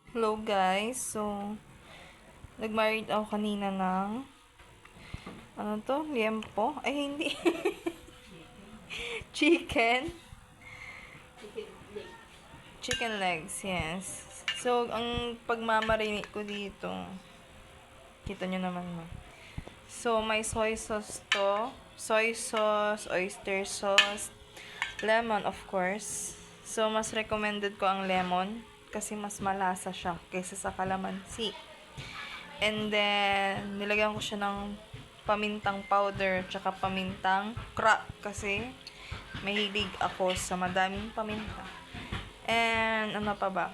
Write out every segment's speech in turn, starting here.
Hello guys, so nag-marinate ako kanina ng ano to, liempo? Ay hindi. Chicken. Chicken legs, yes. So, ang pagmamarinate ko dito, kita nyo naman mo. So, may soy sauce to. Soy sauce, oyster sauce, lemon of course. So, mas recommended ko ang lemon kasi mas malasa siya kaysa sa kalamansi. And then, nilagyan ko siya ng pamintang powder tsaka pamintang crack kasi mahilig ako sa madaming paminta. And, ano pa ba?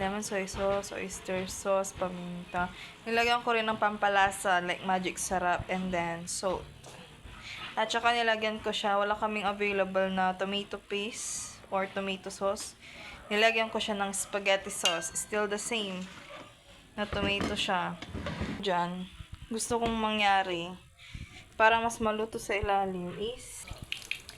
Lemon soy sauce, oyster sauce, paminta. Nilagyan ko rin ng pampalasa like magic sarap and then salt. At saka nilagyan ko siya, wala kaming available na tomato paste or tomato sauce. Nilagyan ko siya ng spaghetti sauce. Still the same na tomato siya. Diyan, gusto kong mangyari para mas maluto sa ilalim is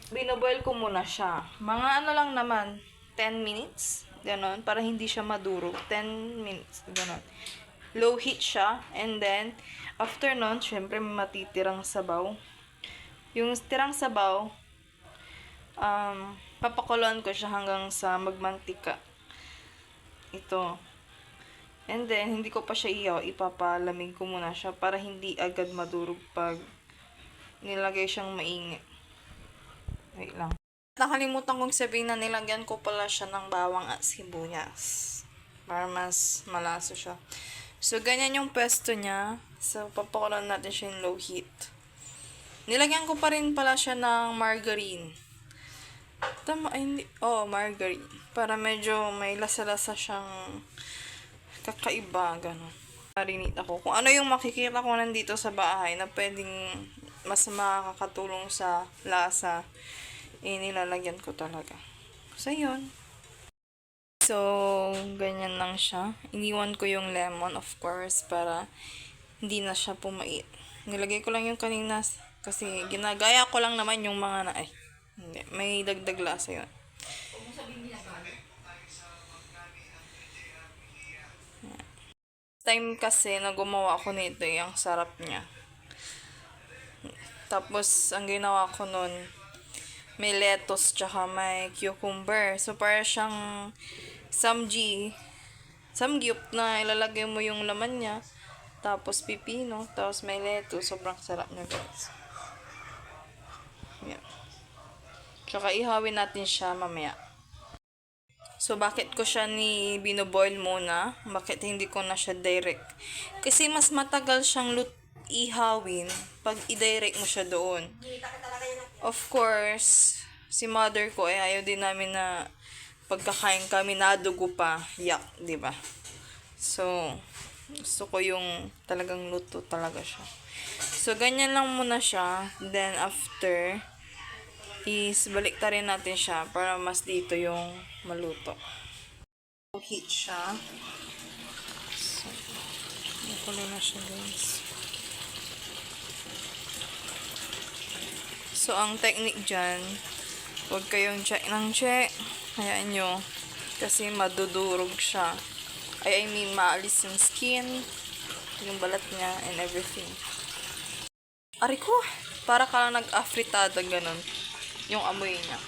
binoboil ko muna siya. Mga ano lang naman, 10 minutes. Ganon, para hindi siya madurog. 10 minutes, ganon. Low heat siya. And then, after nun, syempre may matitirang sabaw. Yung tirang sabaw, papakuluan ko siya hanggang sa magmantika. Ito. And then, hindi ko pa siya iyaw. Ipapalamig ko muna siya para hindi agad madurog pag nilagay siyang mainit. Wait lang. Nakalimutan kong sabihin na nilagyan ko pala siya ng bawang at sibuyas. Para mas malasa siya. So, ganyan yung pesto niya. So, papakulan natin siya in low heat. Nilagyan ko pa rin pala siya ng margarine. Tama, ay hindi. Oh, margarine. Para medyo may lasa-lasa siyang kakaiba, gano'n. Marinate ako. Kung ano yung makikita ko nandito sa bahay na pwedeng mas makakatulong sa lasa, nilalagyan ko talaga. So, yun. So, ganyan lang siya. Iniwan ko yung lemon, of course, para hindi na siya pumait. Nilagay ko lang yung kanina kasi ginagaya ko lang naman yung mga hindi, may dagdag lasa yun. Time kasi na gumawa ako nito, yung sarap niya. Tapos, ang ginawa ko nun, may lettuce tsaka may cucumber. So, para siyang samgyup na ilalagay mo yung laman niya. Tapos, pipino. Tapos, may lettuce. Sobrang sarap niya, guys. Yeah. Tsaka, ihawin natin siya mamaya. So, bakit ko siya binoboil muna? Bakit hindi ko na siya direct? Kasi mas matagal siyang ihawin pag i-direct mo siya doon. Of course, si mother ko ayaw din namin na pagkakain kami nadugo pa. Yak, di ba? So, gusto ko yung talagang luto talaga siya. So, ganyan lang muna siya. Then, after, balik rin natin siya para mas dito yung maluto. Heat siya. So, nakulo na siya, guys. So, ang technique dyan, huwag kayong check ng check. Hayaan nyo. Kasi madudurog siya. I mean, maalis yung skin, yung balat niya, and everything. Ari ko, para ka lang nag-afritada, ganun. Yung amoy niya.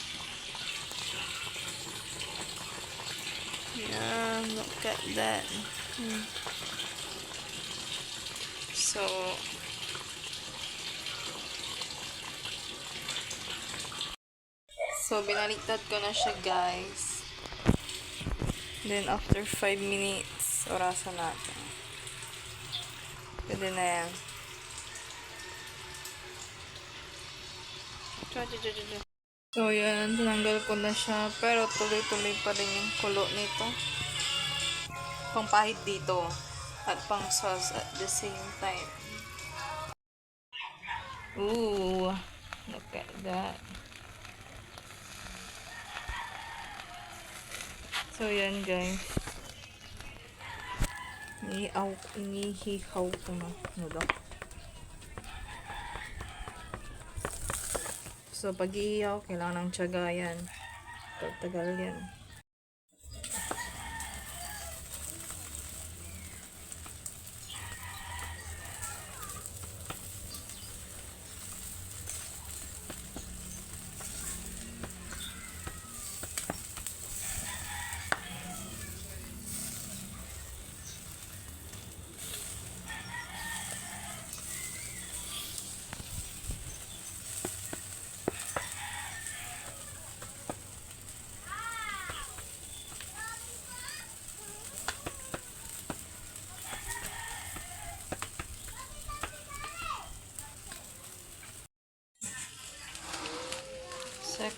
Yeah, look at that. So, binaliktad ko na siya, guys. Then, after 5 minutes, orasan natin. Pwede na yan. So, yan. Tinanggal ko na siya. Pero, tuloy-tuloy pa rin yung kulo nito. Pangpahid dito. At pang sauce at the same time. Ooh. Look at that. So, yan, guys. Inihihaw ko na. Ano. So, pag-iihaw, kailangan ng tiyaga yan. Tagal yan.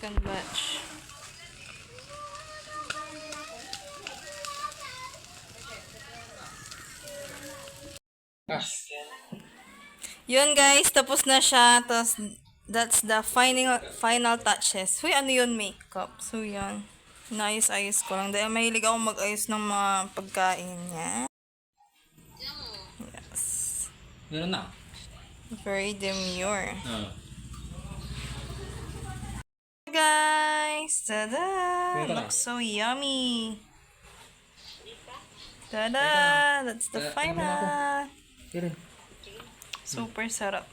second batch. Yun guys, tapos na siya. Tapos, that's the final touches. Huy, ano yun, makeup. So, yun. Naayos-ayos ko lang. Dahil mahilig ako mag-ayos ng mga pagkain niya. Yes. Meron na. Very demure. Oo. Guys! Tada! Teka lang. Looks so yummy! Tada! That's the Tingnan mo ako. final! Karen. Super sarap.